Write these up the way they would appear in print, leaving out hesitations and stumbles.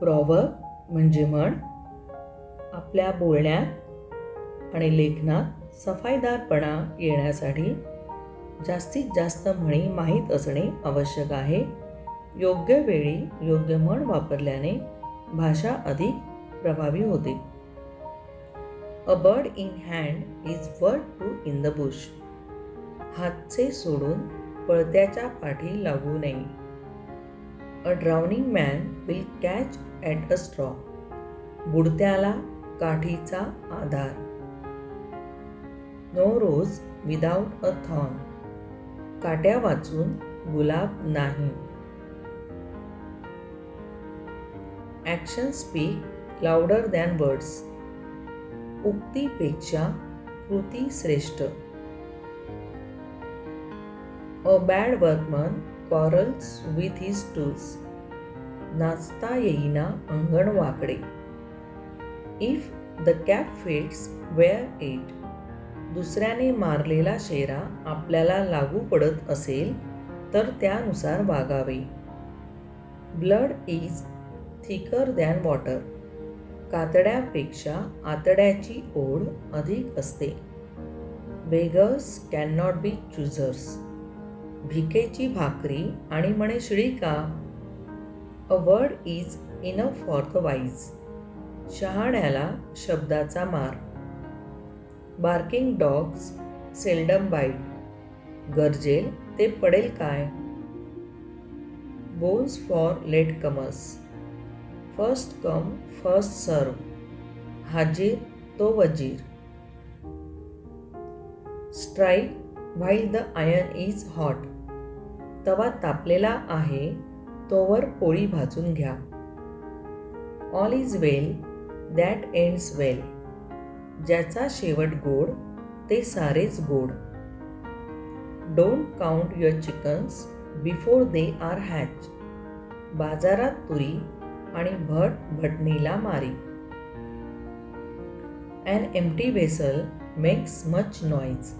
Proverb म्हणजे म्हण. आपल्या बोलण्यात आणि लेखनात सफाईदारपणा येण्यासाठी जास्तीत जास्त म्हणी माहीत असणे आवश्यक आहे. योग्य वेळी योग्य म्हण वापरल्याने भाषा अधिक प्रभावी होते. A bird in hand is worth two in the bush. हातचे सोडून पळत्याच्या पाठी लागू नये. A drowning man will catch at a straw. बुडत्याला काठीचा आधार. No rose without a thorn. काट्या वाचून गुलाब नाही. Action speak louder than words. उक्तीपेक्षा कृती श्रेष्ठ. A bad workman quarrels with his tools. नाचता येईना अंगण वाकडे. If the cap fits wear it. दुसऱ्याने मारलेला शेरा आपल्याला लागू पडत असेल तर त्यानुसार वागावे. Blood is thicker than water. कातड्यापेक्षा आतड्याची ओढ अधिक असते. Beggars can not be choosers. भिकेची भाकरी आणि म्हणे शिळी का. A word is enough for the wise. शहाण्याला शब्दाचा मार. Barking dogs seldom bite. गरजेल ते पडेल काय. Bones for late comers. First come first serve. हाजीर तो वजीर. Strike while the iron is hot. तवा तापलेला आहे तोवर पोळी भाजून घ्या. All is well that ends well. ज्याचा शेवट गोड ते सारेच गोड. Don't count your chickens before they are hatch. बाजारात तुरी आणि भटणीला मारी. An empty vessel makes much noise.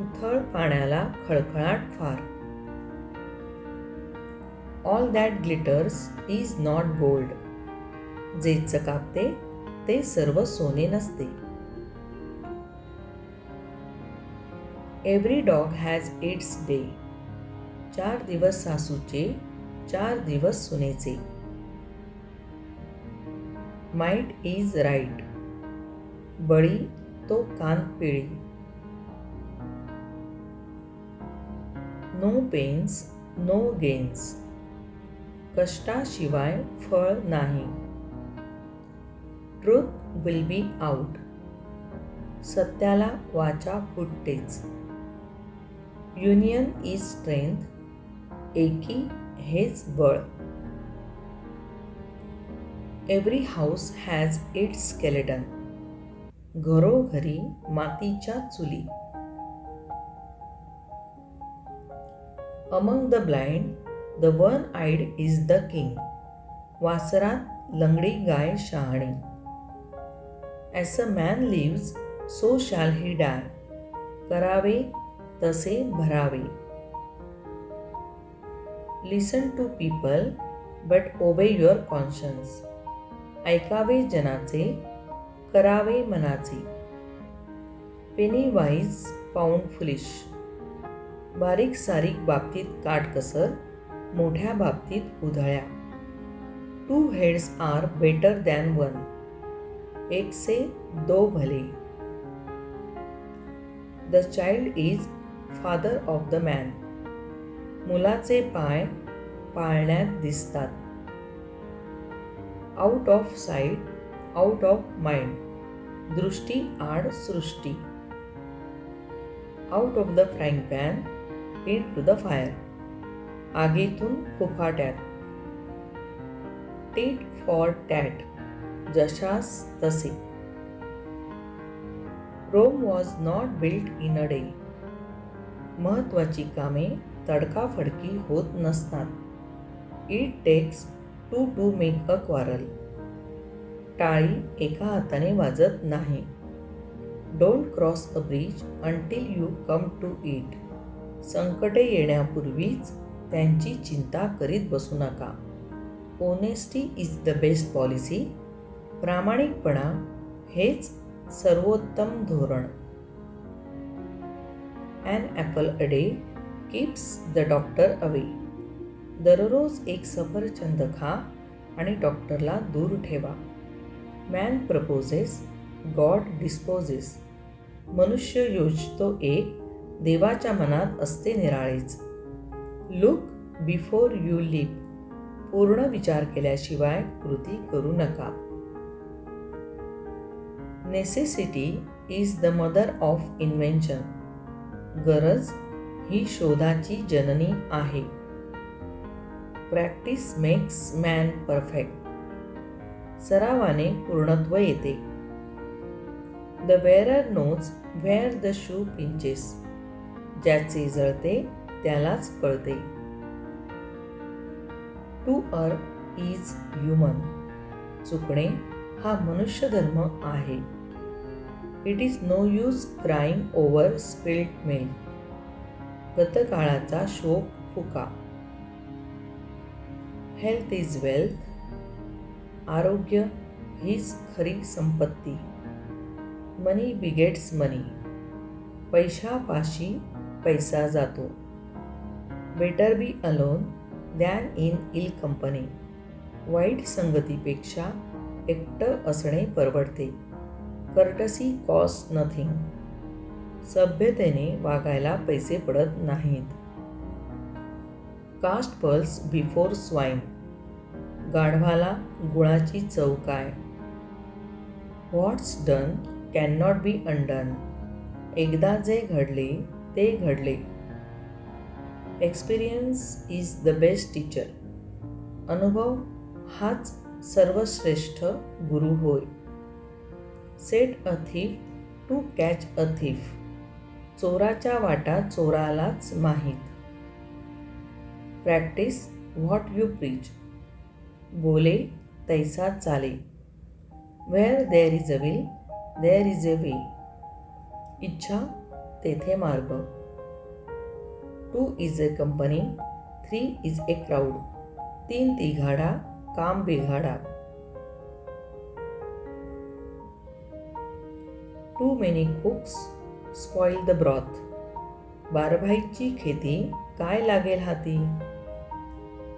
उथळ पाण्याला खळखळाट फार. All that glitters is not gold. जे चकाकते ते सर्व सोने नसते. Every dog has its day. 4 दिवस सासूचे 4 दिवस सुनेचे. Might is right. बळी तो कान पिळी. No pains no gains. कष्टाशिवाय फळ नाही. Truth will be out. सत्याला वाचा फुटतेच. Union is strength. एकी हेच बळ. Every house has its skeleton. घरोघरी मातीच्या चुली. Among the blind the one eyed is the king. वासरात लंगडी गाय शहाणी. As a man lives so shall he die. करावे तसे भरावे. Listen to people but obey your conscience. ऐकावे जनाचे करावे मनाचे. Penny wise pound foolish. बारीक सारीक बाबतीत काटकसर, मोठ्या बाबतीत उधळ्या. 2 हेड्स आर बेटर दॅन 1. एक से 2 भले. The child is father of the man. मुलाचे पाय पाळण्यात दिसतात. Out of sight out of mind. दृष्टी आड सृष्टी. Out of the frying pan into the fire. आगीतून फुफाट्यात. Tit for tat. जशास तसे. Rome was not built in a day. महत्त्वाची कामे तडकाफडकी होत नसतात. It takes 2 to make a quarrel. टाळी एका हाताने वाजत नाही. Don't cross a bridge until you come to it. संकटे येण्यापूर्वीच त्यांची चिंता करीत बसू नका. Honesty is the best policy. प्रामाणिकपणा हेच सर्वोत्तम धोरण. An apple a day keeps the doctor away. दररोज एक सफरचंद खा आणि डॉक्टरला दूर ठेवा. Man proposes, God disposes. मनुष्य योजतो एक, देवाच्या मनात असते निराळेच. Look before you leap. पूर्ण विचार केल्याशिवाय कृती करू नका. Necessity is the mother of invention. गरज ही शोधाची जननी आहे. Practice makes man perfect. सरावाने पूर्णत्व येते. The wearer knows where the shoe pinches. ज्याचे जळते त्यालाच कळते. To earn is human. चुकणे हा मनुष्यधर्म आहे. It is no use crying over spilled milk. गतकाळाचा शोक फुका. Health is wealth. आरोग्य हीच खरी संपत्ती. मनी बिगेट्स मनी. पैशापाशी पैसा जातो. Better be alone than in ill company. वाईट संगतीपेक्षा एकटं असणे परवडते. Courtesy cost nothing. सभ्यतेने वागायला पैसे पडत नाहीत. Cast pearls before swine. गाढवाला गुळाची चव काय. What's done can not be undone. एकदा जे घडले ते घडले. Experience is the best teacher. अनुभव हाच सर्वश्रेष्ठ गुरु होय. Set a thief to catch a thief. चोराच्या वाटा चोरालाच माहीत. Practice what you preach. बोले तैसा चाले. Where there is a will there is a way. इच्छा तेथे मार्ग. Two is a company, three is A crowd. तीन तिघाडा काम बिघाडा. Too many cooks spoil the broth. बारभाईची खेती काय लागेल हाती.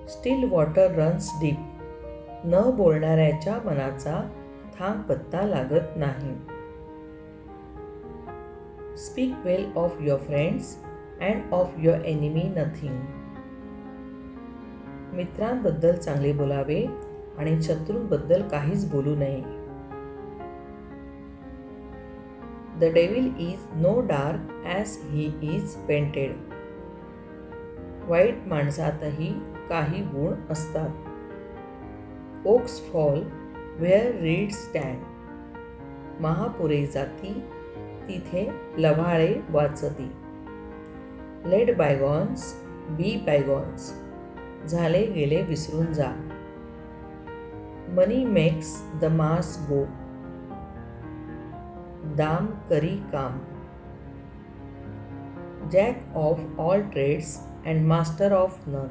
Still water runs deep. न बोलणाऱ्याच्या मनाचा थांब पत्ता लागत नाही. Speak well of your friends and of your enemy nothing. मित्रांबद्दल चांगले बोलावे आणि शत्रूंबद्दल काहीच बोलू नये. The devil is no dark as he is painted. वाईट माणसातही काही गुण असतात. Oaks fall where reeds stand. Mahapure जाती तिथे लव्हाळे वाचती. Let bygones be bygones. झाले गेले विसरून जा. Money makes the mass go. दाम करी काम. Jack of all trades and master of none.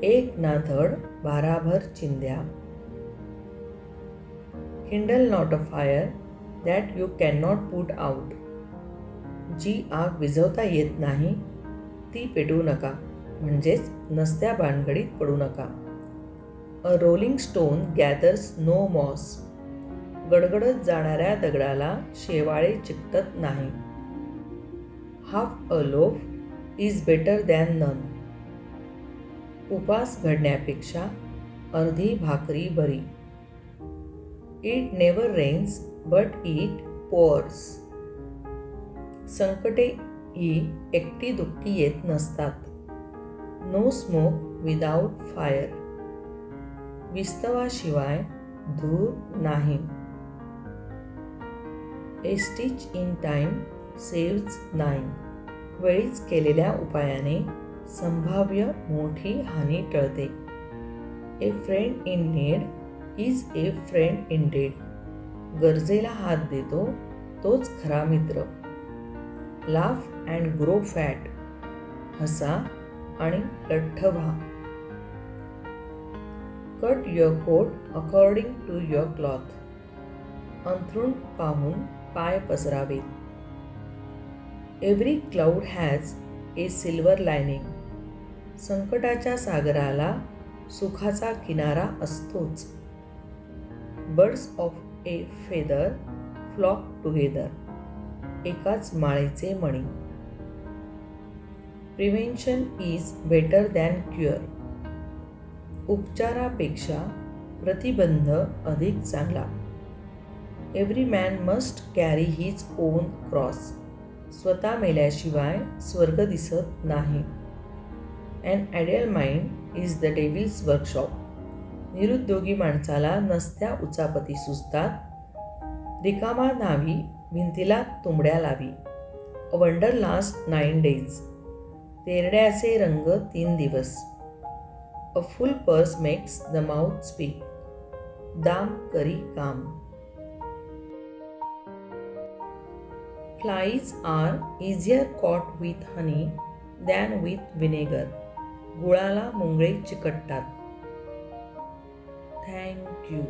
एक ना धड भाराभर चिंध्या. Kindle not a fire that you can not put out. जी आग विझवता येत नाही ती पेटवू नका, म्हणजेच नसत्या भानगडीत पडू नका. A rolling stone gathers no moss. गडगडत जाणाऱ्या दगडाला शेवाळे चिकटत नाही. Half a loaf is better than none. उपास घडण्यापेक्षा अर्धी भाकरी बरी. It never rains but it pours. संकटे ही एकटी दुकटी येत नसतात. No smoke without fire. विस्तवाशिवाय धूर नाही. A stitch in time saves nine. वेळीच केलेल्या उपायाने संभाव्य मोठी हानी टळते. A friend in need is a friend in deed. गरजेला हात देतो तोच खरा मित्र. Laugh and grow fat. हसा आणि लठ्ठ व्हा. Cut your coat according to your cloth. अंथरूण पाहून पाय पसरावेत. Every cloud has a silver lining. संकटाच्या सागराला सुखाचा किनारा असतोच. Birds of a feather flock together. एकाच माळेचे मणी. Prevention is better than cure. उपचारापेक्षा प्रतिबंध अधिक चांगला. Every man must carry his own cross. स्वतः मेल्याशिवाय स्वर्ग दिसत नाही. An ideal mind is the devil's workshop. निरुद्योगी माणसाला नसत्या उचापती सुचतात. रिकामा न्हावी भिंतीला तुंबड्या लावी. A wonder last 9 days. तेरड्याचे रंग 3 दिवस. A full purse makes the mouth speak. दाम करी काम. Flies are easier caught with honey than with vinegar. गुळाला मुंगळे चिकटतात. Thank you.